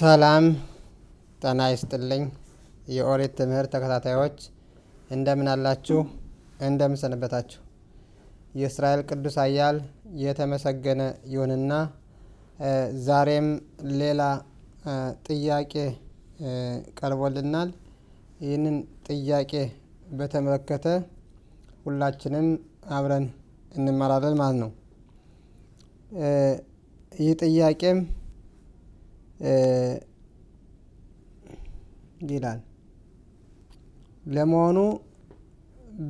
ሰላም ጤና ይስጥልኝ። የኦሪት ትምህርት ተከታታዮች እንደምን አላችሁ? እንደምን ሰነበታችሁ? የእስራኤል ቅዱስ ኃያል የተመሰገነ ይሁንና ዛሬም ሌላ ጥያቄ ቀርቦልናል። ይህንን ጥያቄ በተመለከተ ሁላችንም አብረን እንማራለን ማለት ነው። ይህ ጥያቄም ይላል፣ ለመሆኑ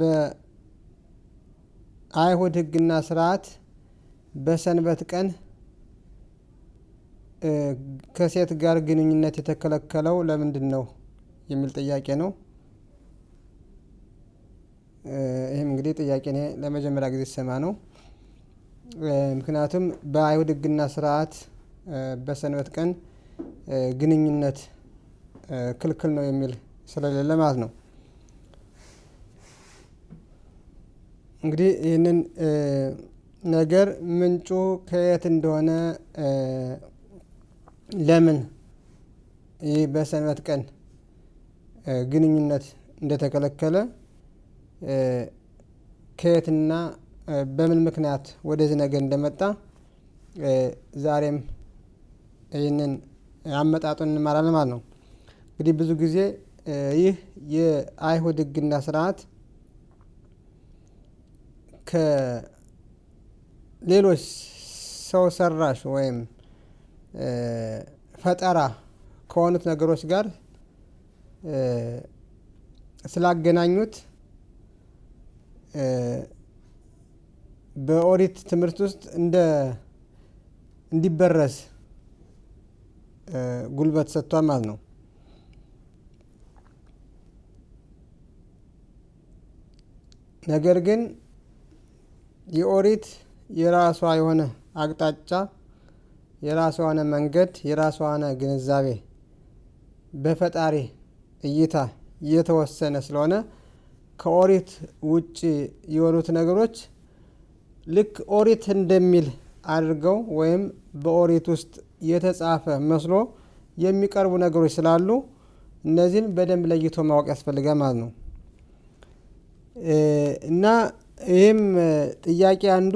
በአይሁድ ሕግና ስርዓት በሰንበት ቀን ከሴት ጋር ግንኙነት የተከለከለው ለምንድን ነው የሚል ጥያቄ ነው። ይህም እንግዲህ ጥያቄ ለመጀመሪያ ጊዜ ሲሰማ ነው። ምክንያቱም በአይሁድ ሕግና ስርዓት በሰንበት ቀን ግንኙነት ክልክል ነው የሚል ስለሌለ ማለት ነው። እንግዲህ ይህንን ነገር ምንጩ ከየት እንደሆነ ለምን ይህ በሰንበት ቀን ግንኙነት እንደተከለከለ ከየትና በምን ምክንያት ወደዚህ ነገር እንደመጣ ዛሬም ይህንን አመጣጡን እንማራለን ማለት ነው። እንግዲህ ብዙ ጊዜ ይህ የአይሁድ ሕግና ስርዓት ከሌሎች ሰው ሰራሽ ወይም ፈጠራ ከሆኑት ነገሮች ጋር ስላገናኙት በኦሪት ትምህርት ውስጥ እንዲበረዝ ጉልበት ሰጥቷል ማለት ነው። ነገር ግን የኦሪት የራሷ የሆነ አቅጣጫ፣ የራሷ የሆነ መንገድ፣ የራሷ የሆነ ግንዛቤ በፈጣሪ እይታ የተወሰነ ስለሆነ ከኦሪት ውጭ የሆኑት ነገሮች ልክ ኦሪት እንደሚል አድርገው ወይም በኦሪት ውስጥ የተጻፈ መስሎ የሚቀርቡ ነገሮች ስላሉ እነዚህን በደንብ ለይቶ ማወቅ ያስፈልጋል ማለት ነው። እና ይህም ጥያቄ አንዱ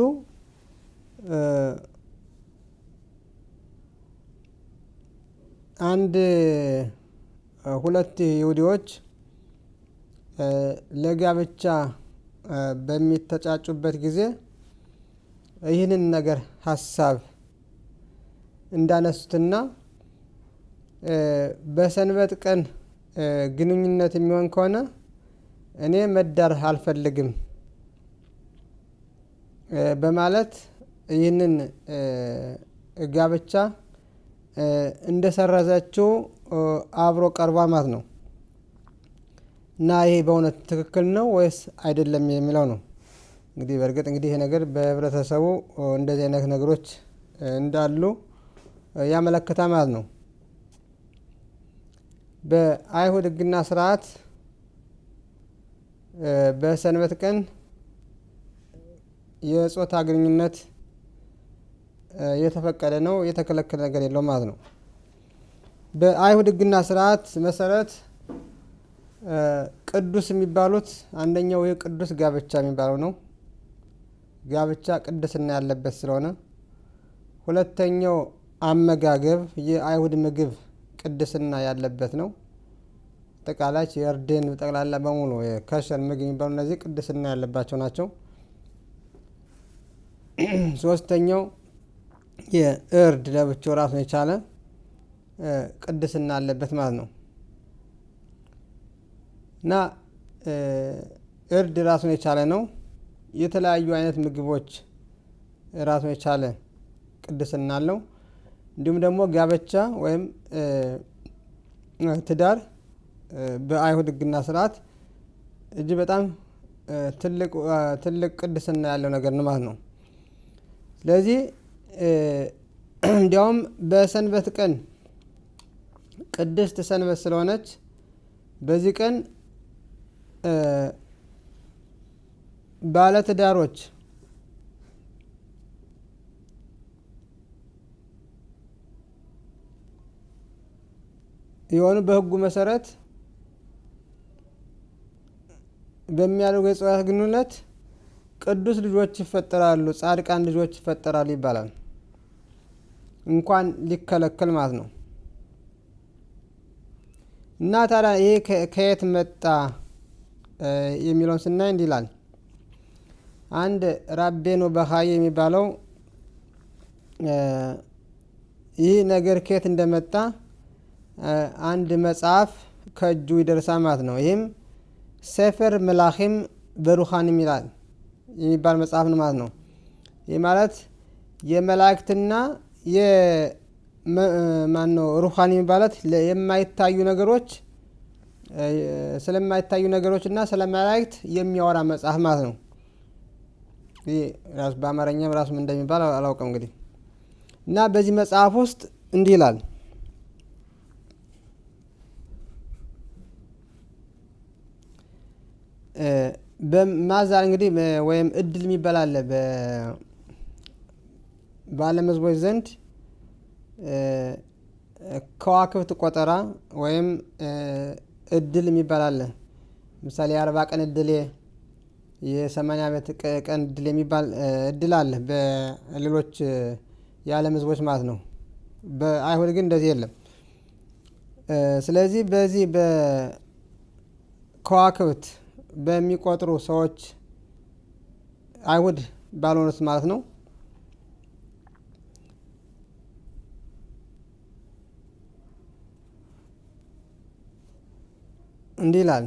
ሁለት ይሁዲዎች ለጋብቻ በሚተጫጩበት ጊዜ ይህንን ነገር ሀሳብ እንዳነሱትና በሰንበት ቀን ግንኙነት የሚሆን ከሆነ እኔ መዳር አልፈልግም በማለት ይህንን ጋብቻ እንደሰረዘችው አብሮ ቀርቧል ማለት ነው። እና ይሄ በእውነት ትክክል ነው ወይስ አይደለም የሚለው ነው። እንግዲህ በእርግጥ እንግዲህ ይሄ ነገር በህብረተሰቡ እንደዚህ አይነት ነገሮች እንዳሉ ያመለክታል ማለት ነው። በአይሁድ ሕግና ስርዓት በሰንበት ቀን የጾታ ግንኙነት የተፈቀደ ነው፣ የተከለከለ ነገር የለውም ማለት ነው። በአይሁድ ሕግና ስርዓት መሰረት ቅዱስ የሚባሉት አንደኛው የቅዱስ ጋብቻ የሚባለው ነው። ጋብቻ ቅድስና ያለበት ስለሆነ፣ ሁለተኛው አመጋገብ የአይሁድ ምግብ ቅድስና ያለበት ነው። አጠቃላይ የእርድን ጠቅላላ በሙሉ የከሸር ምግብ የሚባሉ እነዚህ ቅድስና ያለባቸው ናቸው። ሶስተኛው የእርድ ለብቻው ራሱን የቻለ ቅድስና አለበት ማለት ነው። እና እርድ ራሱን የቻለ ነው። የተለያዩ አይነት ምግቦች ራሱን የቻለ ቅድስና አለው። እንዲሁም ደግሞ ጋብቻ ወይም ትዳር በአይሁድ ሕግና ስርዓት እጅግ በጣም ትልቅ ቅድስና ያለው ነገር ነው ማለት ነው። ስለዚህ እንዲያውም በሰንበት ቀን ቅድስት ሰንበት ስለሆነች በዚህ ቀን ባለትዳሮች የሆኑ በሕጉ መሰረት በሚያደርጉ የጾታ ግንኙነት ቅዱስ ልጆች ይፈጠራሉ፣ ጻድቃን ልጆች ይፈጠራሉ ይባላል። እንኳን ሊከለከል ማለት ነው። እና ታዲያ ይሄ ከየት መጣ የሚለውን ስናይ እንዲህ ይላል። አንድ ራቤኖ በኻይ የሚባለው ይህ ነገር ከየት እንደመጣ አንድ መጽሐፍ ከእጁ ይደርሳል ማለት ነው። ይህም ሴፈር መላኺም በሩኻኒም ይላል የሚባል መጽሐፍ ነው ማለት ነው። ይህ ማለት የመላእክትና ማነው ሩኻኒ የሚባለት የማይታዩ ነገሮች ስለማይታዩ ነገሮችና ስለ መላእክት የሚያወራ መጽሐፍ ማለት ነው። ይህ ራሱ በአማርኛም ራሱ ምን እንደሚባል አላውቅም እንግዲህ። እና በዚህ መጽሐፍ ውስጥ እንዲህ ይላል። በማዛር እንግዲህ ወይም እድል የሚባል አለ በዓለም ሕዝቦች ዘንድ ከዋክብት ቆጠራ ወይም እድል የሚባል አለ። ምሳሌ የ40 ቀን እድሌ፣ የ80 ዓመት ቀን እድል የሚባል እድል አለ በሌሎች የዓለም ሕዝቦች ማለት ነው። በአይሁድ ግን እንደዚህ የለም። ስለዚህ በዚህ በከዋክብት በሚቆጥሩ ሰዎች አይሁድ ባልሆኑት ማለት ነው እንዲህ ይላል።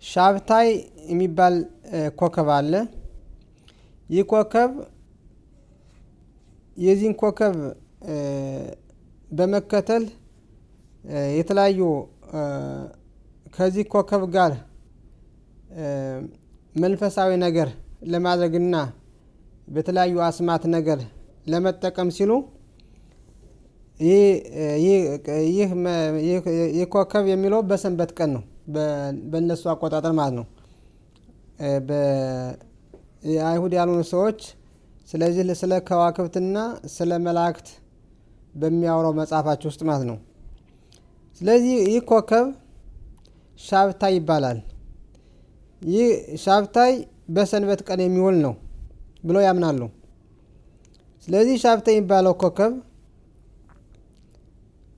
ሻብታይ የሚባል ኮከብ አለ። ይህ ኮከብ የዚህን ኮከብ በመከተል የተለያዩ ከዚህ ኮከብ ጋር መንፈሳዊ ነገር ለማድረግና በተለያዩ አስማት ነገር ለመጠቀም ሲሉ ይህ ኮከብ የሚለው በሰንበት ቀን ነው፣ በእነሱ አቆጣጠር ማለት ነው። የአይሁድ ያልሆኑ ሰዎች ስለዚህ ስለ ከዋክብትና ስለ መላእክት በሚያወራው መጽሐፋቸው ውስጥ ማለት ነው። ስለዚህ ይህ ኮከብ ሻብታይ ይባላል። ይህ ሻብታይ በሰንበት ቀን የሚውል ነው ብለው ያምናሉ። ስለዚህ ሻብታይ የሚባለው ኮከብ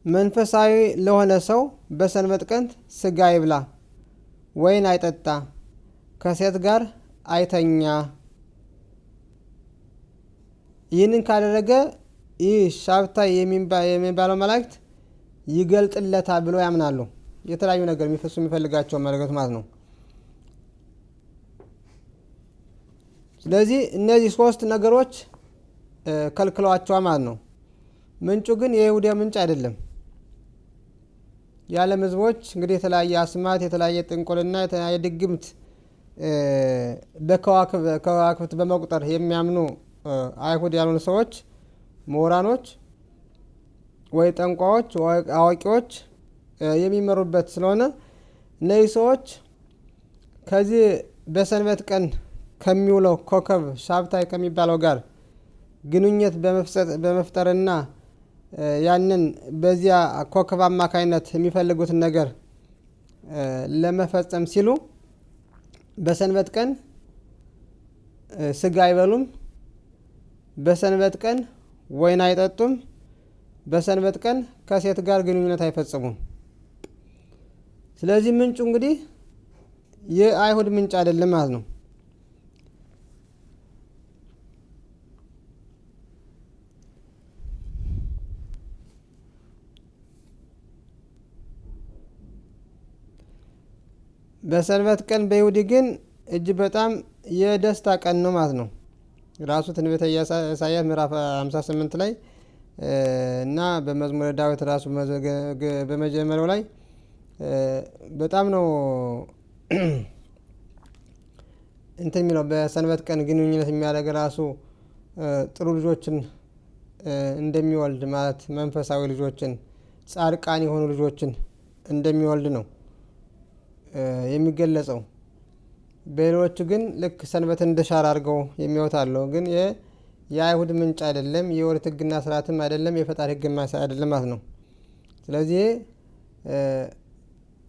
መንፈሳዊ ለሆነ ሰው በሰንበት ቀን ስጋ ይብላ፣ ወይን አይጠጣ፣ ከሴት ጋር አይተኛ፣ ይህንን ካደረገ ይህ ሻብታይ የሚባለው መላእክት ይገልጥለታል ብለው ያምናሉ። የተለያዩ ነገር የሚፈሱ የሚፈልጋቸው መለከት ማለት ነው። ስለዚህ እነዚህ 3 ነገሮች ከልክለዋቸዋል ማለት ነው። ምንጩ ግን የይሁዳ ምንጭ አይደለም። የዓለም ሕዝቦች እንግዲህ የተለያየ አስማት፣ የተለያየ ጥንቆልና፣ የተለያየ ድግምት በከዋክብት በመቁጠር የሚያምኑ አይሁድ ያልሆኑ ሰዎች፣ ምሁራኖች ወይ ጠንቋዎች ወይ አዋቂዎች የሚመሩበት ስለሆነ እነዚህ ሰዎች ከዚህ በሰንበት ቀን ከሚውለው ኮከብ ሻብታይ ከሚባለው ጋር ግንኙነት በመፍጠርና ያንን በዚያ ኮከብ አማካይነት የሚፈልጉትን ነገር ለመፈጸም ሲሉ በሰንበት ቀን ስጋ አይበሉም፣ በሰንበት ቀን ወይን አይጠጡም፣ በሰንበት ቀን ከሴት ጋር ግንኙነት አይፈጽሙም። ስለዚህ ምንጩ እንግዲህ የአይሁድ ምንጭ አይደለም ማለት ነው። በሰንበት ቀን በይሁዲ ግን እጅግ በጣም የደስታ ቀን ነው ማለት ነው። ራሱ ትንቢተ ኢሳይያስ ምዕራፍ 58 ላይ እና በመዝሙረ ዳዊት ራሱ በመጀመሪያው ላይ በጣም ነው እንትን የሚለው በሰንበት ቀን ግንኙነት የሚያደርግ ራሱ ጥሩ ልጆችን እንደሚወልድ ማለት መንፈሳዊ ልጆችን፣ ጻድቃን የሆኑ ልጆችን እንደሚወልድ ነው የሚገለጸው። በሌሎቹ ግን ልክ ሰንበትን እንደሻር አድርገው የሚወት አለው። ግን የአይሁድ ምንጭ አይደለም፣ የኦሪት ሕግና ስርዓትም አይደለም፣ የፈጣሪ ሕግም አይደለም ማለት ነው። ስለዚህ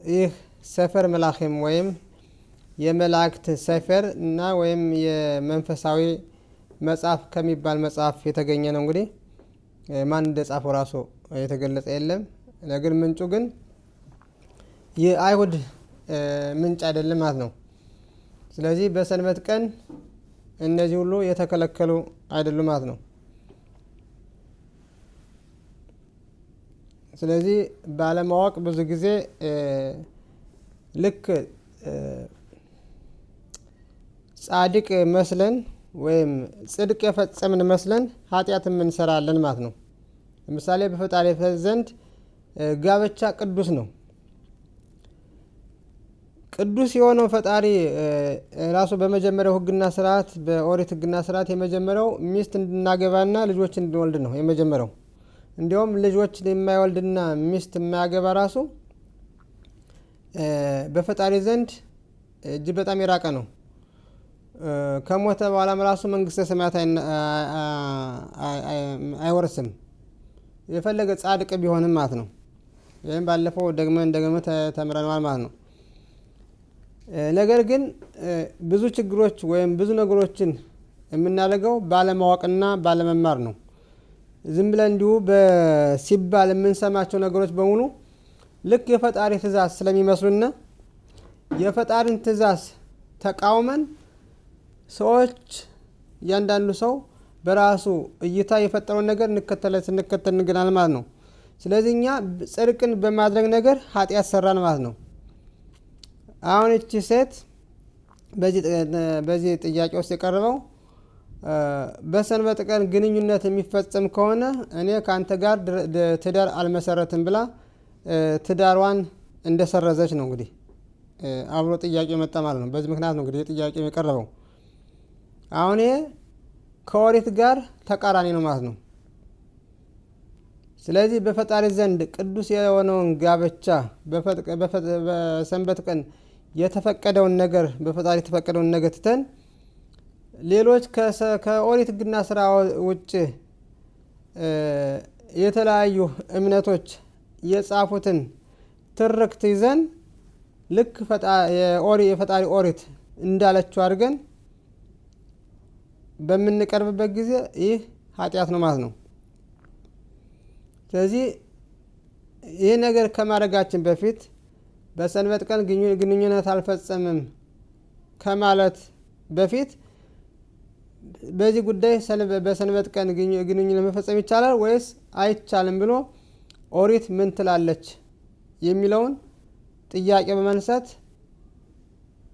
ይህ ሰፈር መላኺም ወይም የመላእክት ሰፈር እና ወይም የመንፈሳዊ መጽሐፍ ከሚባል መጽሐፍ የተገኘ ነው። እንግዲህ ማን እንደጻፈው ራሱ የተገለጸ የለም። ነገር ምንጩ ግን የአይሁድ ምንጭ አይደለም ማለት ነው። ስለዚህ በሰንበት ቀን እነዚህ ሁሉ የተከለከሉ አይደሉም ማለት ነው። ስለዚህ ባለማወቅ ብዙ ጊዜ ልክ ጻድቅ መስለን ወይም ጽድቅ የፈጸምን መስለን ኃጢአት እንሰራለን ማለት ነው። ለምሳሌ በፈጣሪ ዘንድ ጋብቻ ቅዱስ ነው። ቅዱስ የሆነው ፈጣሪ ራሱ በመጀመሪያው ሕግና ስርዓት በኦሪት ሕግና ስርዓት የመጀመሪያው ሚስት እንድናገባና ልጆች እንድንወልድ ነው የመጀመሪያው። እንዲያውም ልጆች የማይወልድና ሚስት የማያገባ ራሱ በፈጣሪ ዘንድ እጅግ በጣም የራቀ ነው። ከሞተ በኋላም ራሱ መንግስተ ሰማያት አይወርስም፣ የፈለገ ጻድቅ ቢሆንም ማለት ነው። ይህም ባለፈው ደግመን ተምረነዋል ማለት ነው። ነገር ግን ብዙ ችግሮች ወይም ብዙ ነገሮችን የምናደርገው ባለማወቅና ባለመማር ነው። ዝም ብለን እንዲሁ ሲባል የምንሰማቸው ነገሮች በሙሉ ልክ የፈጣሪ ትእዛዝ ስለሚመስሉና የፈጣሪን ትእዛዝ ተቃውመን ሰዎች እያንዳንዱ ሰው በራሱ እይታ የፈጠረውን ነገር ስንከተል እንገናል ማለት ነው። ስለዚህ እኛ ጽድቅን በማድረግ ነገር ኃጢአት ሰራን ማለት ነው። አሁን እቺ ሴት በዚህ ጥያቄ ውስጥ የቀረበው በሰንበት ቀን ግንኙነት የሚፈጸም ከሆነ እኔ ከአንተ ጋር ትዳር አልመሰረትም ብላ ትዳሯን እንደሰረዘች ነው እንግዲህ አብሮ ጥያቄ መጣ ማለት ነው። በዚህ ምክንያት ነው እንግዲህ ጥያቄ የቀረበው። አሁን ይሄ ከኦሪት ጋር ተቃራኒ ነው ማለት ነው። ስለዚህ በፈጣሪ ዘንድ ቅዱስ የሆነውን ጋብቻ በሰንበት ቀን የተፈቀደውን ነገር በፈጣሪ የተፈቀደውን ነገር ትተን ሌሎች ከኦሪት ሕግና ስራ ውጭ የተለያዩ እምነቶች የጻፉትን ትርክት ይዘን ልክ የፈጣሪ ኦሪት እንዳለችው አድርገን በምንቀርብበት ጊዜ ይህ ኃጢአት ነው ማለት ነው። ስለዚህ ይህ ነገር ከማድረጋችን በፊት በሰንበት ቀን ግንኙነት አልፈጸምም ከማለት በፊት በዚህ ጉዳይ በሰንበት ቀን ግንኙነት መፈጸም ይቻላል ወይስ አይቻልም ብሎ ኦሪት ምን ትላለች የሚለውን ጥያቄ በማንሳት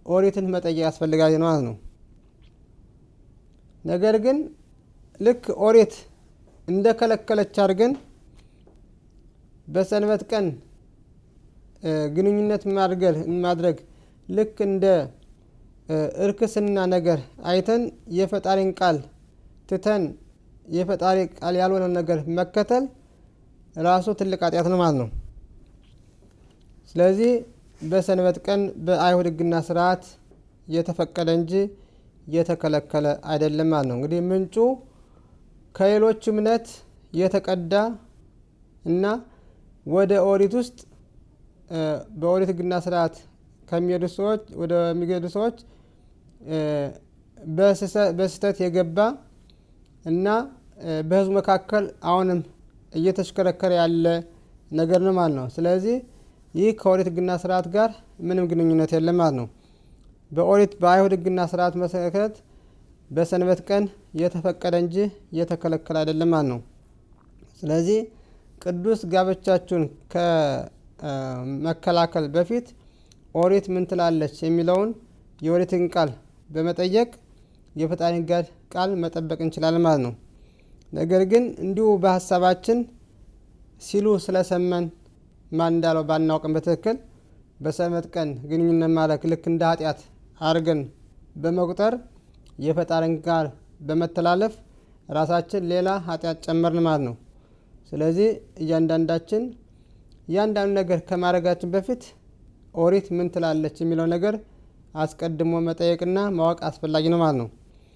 ኦሪትን መጠየቅ ያስፈልጋል ማለት ነው። ነገር ግን ልክ ኦሪት እንደከለከለች አድርገን በሰንበት ቀን ግንኙነት ማድረግ ልክ እንደ እርክስና ነገር አይተን የፈጣሪን ቃል ትተን የፈጣሪ ቃል ያልሆነ ነገር መከተል ራሱ ትልቅ ኃጢአት ነው ማለት ነው። ስለዚህ በሰንበት ቀን በአይሁድ ሕግና ስርዓት የተፈቀደ እንጂ የተከለከለ አይደለም ማለት ነው። እንግዲህ ምንጩ ከሌሎች እምነት የተቀዳ እና ወደ ኦሪት ውስጥ በኦሪት ሕግና ስርዓት ከሚሄዱ ሰዎች ወደሚሄዱ ሰዎች በስህተት የገባ እና በሕዝቡ መካከል አሁንም እየተሽከረከረ ያለ ነገር ነው ማለት ነው። ስለዚህ ይህ ከኦሪት ሕግና ስርዓት ጋር ምንም ግንኙነት የለም ማለት ነው። በአይሁድ ሕግና ስርዓት መሰረት በሰንበት ቀን የተፈቀደ እንጂ የተከለከለ አይደለም ማለት ነው። ስለዚህ ቅዱስ ጋብቻችሁን ከመከላከል በፊት ኦሪት ምን ትላለች የሚለውን የኦሪትን ቃል በመጠየቅ የፈጣሪን ቃል መጠበቅ እንችላለን ማለት ነው። ነገር ግን እንዲሁ በሀሳባችን ሲሉ ስለሰማን ማን እንዳለው ባናውቅም በትክክል በሰንበት ቀን ግንኙነት ማድረግ ልክ እንደ ኃጢአት አድርገን በመቁጠር የፈጣሪን ቃል በመተላለፍ ራሳችን ሌላ ኃጢአት ጨመርን ማለት ነው። ስለዚህ እያንዳንዳችን እያንዳንዱ ነገር ከማድረጋችን በፊት ኦሪት ምን ትላለች የሚለው ነገር አስቀድሞ መጠየቅና ማወቅ አስፈላጊ ነው ማለት ነው።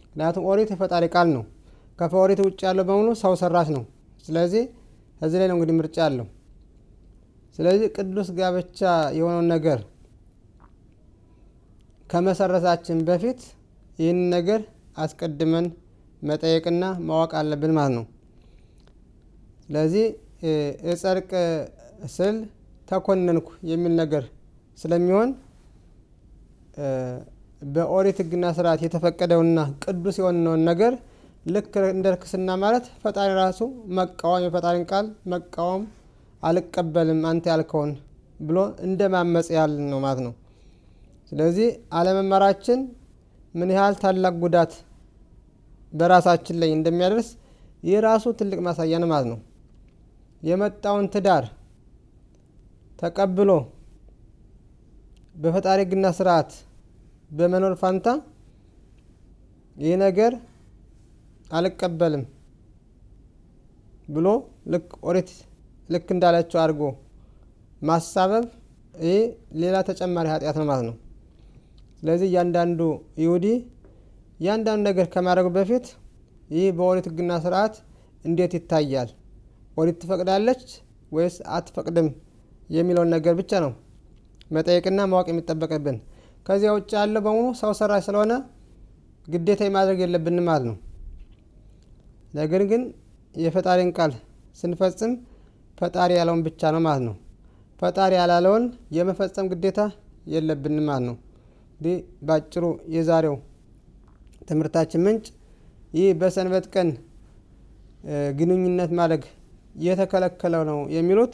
ምክንያቱም ኦሪት የፈጣሪ ቃል ነው። ከኦሪት ውጭ ያለው በሙሉ ሰው ሰራሽ ነው። ስለዚህ እዚህ ላይ ነው እንግዲህ ምርጫ ያለው። ስለዚህ ቅዱስ ጋብቻ የሆነውን ነገር ከመሰረታችን በፊት ይህን ነገር አስቀድመን መጠየቅና ማወቅ አለብን ማለት ነው። ስለዚህ እጸድቅ ስል ተኮነንኩ የሚል ነገር ስለሚሆን በኦሪት ሕግና ስርዓት የተፈቀደውና ቅዱስ የሆነውን ነገር ልክ እንደ ርክስና ማለት ፈጣሪ ራሱ መቃወም፣ የፈጣሪን ቃል መቃወም፣ አልቀበልም አንተ ያልከውን ብሎ እንደ ማመጽ ያህል ነው ማለት ነው። ስለዚህ አለመማራችን ምን ያህል ታላቅ ጉዳት በራሳችን ላይ እንደሚያደርስ ይህ ራሱ ትልቅ ማሳያ ነው ማለት ነው። የመጣውን ትዳር ተቀብሎ በፈጣሪ ሕግና ስርዓት በመኖር ፋንታ ይህ ነገር አልቀበልም ብሎ ልክ ኦሪት ልክ እንዳለችው አድርጎ ማሳበብ ይህ ሌላ ተጨማሪ ኃጢአት ነው ማለት ነው። ስለዚህ እያንዳንዱ ይሁዲ እያንዳንዱ ነገር ከማድረጉ በፊት ይህ በኦሪት ሕግና ስርዓት እንዴት ይታያል፣ ኦሪት ትፈቅዳለች ወይስ አትፈቅድም የሚለውን ነገር ብቻ ነው መጠየቅና ማወቅ የሚጠበቅብን። ከዚያ ውጭ ያለው በሙሉ ሰው ሰራሽ ስለሆነ ግዴታ ማድረግ የለብንም ማለት ነው። ነገር ግን የፈጣሪን ቃል ስንፈጽም ፈጣሪ ያለውን ብቻ ነው ማለት ነው። ፈጣሪ ያላለውን የመፈጸም ግዴታ የለብንም ማለት ነው። እንግዲህ ባጭሩ የዛሬው ትምህርታችን ምንጭ ይህ በሰንበት ቀን ግንኙነት ማድረግ የተከለከለው ነው የሚሉት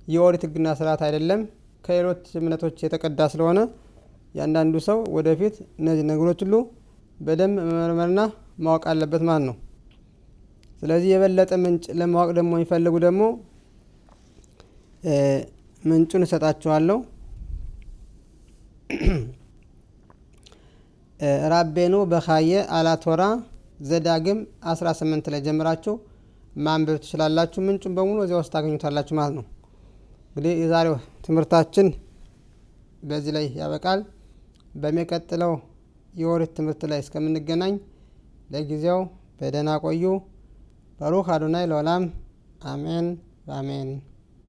የኦሪት ሕግና ስርዓት አይደለም፣ ከሌሎች እምነቶች የተቀዳ ስለሆነ ያንዳንዱ ሰው ወደፊት እነዚህ ነገሮች ሁሉ በደንብ መመርመርና ማወቅ አለበት ማለት ነው። ስለዚህ የበለጠ ምንጭ ለማወቅ ደግሞ የሚፈልጉ ደግሞ ምንጩን እሰጣችኋለሁ። ራቤኑ በካየ አላቶራ ዘዳግም 18 ላይ ጀምራችሁ ማንበብ ትችላላችሁ። ምንጩን በሙሉ እዚያ ውስጥ ታገኙታላችሁ ማለት ነው። እንግዲህ የዛሬው ትምህርታችን በዚህ ላይ ያበቃል። በሚቀጥለው የኦሪት ትምህርት ላይ እስከምንገናኝ ለጊዜው በደህና ቆዩ። ባሩክ አዶናይ ለዓለም አሜን በአሜን።